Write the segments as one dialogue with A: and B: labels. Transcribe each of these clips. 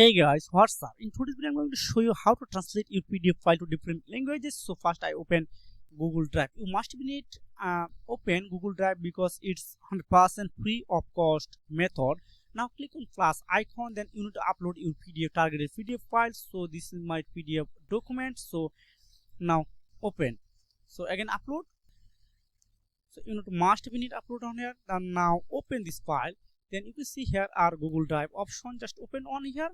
A: Hey guys, what's up? In today's video, I'm going to show you how to translate your PDF file to different languages. So first, I open Google Drive. You must be need open Google Drive because it's 100% free of cost method. Now click on plus icon. Then you need to upload your PDF targeted PDF file. So this is my PDF document. So now open. So again upload. So you must be need upload on here. Then now open this file. Then you can see here are Google Drive option. Just open on here.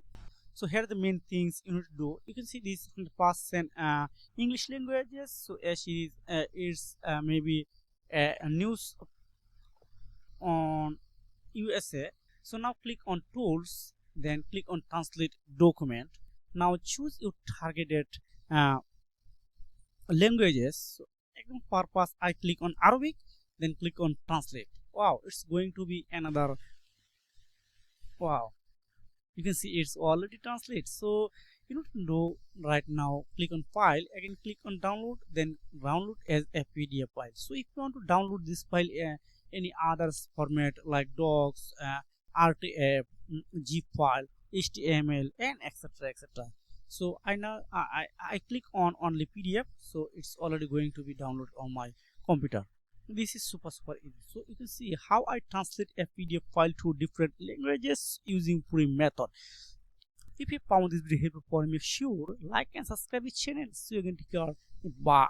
A: So here are the main things you need to do. You can see this 100% English languages. So as is maybe a news on USA. So now click on tools. Then click on translate document. Now choose your targeted languages. So again purpose I click on Arabic. Then click on translate. Wow, it's going to be another. Wow, you can see it's already translated. So you need to know right now. Click on file, again click on download, then download as a PDF file. So if you want to download this file any other format like docs, RTF, zip file, HTML, and etc. So I click on only PDF, so it's already going to be downloaded on my computer. This is super easy. So you can see how I translate a PDF file to different languages using free method. If you found this video helpful, make sure like and subscribe the channel so you can take care. Bye.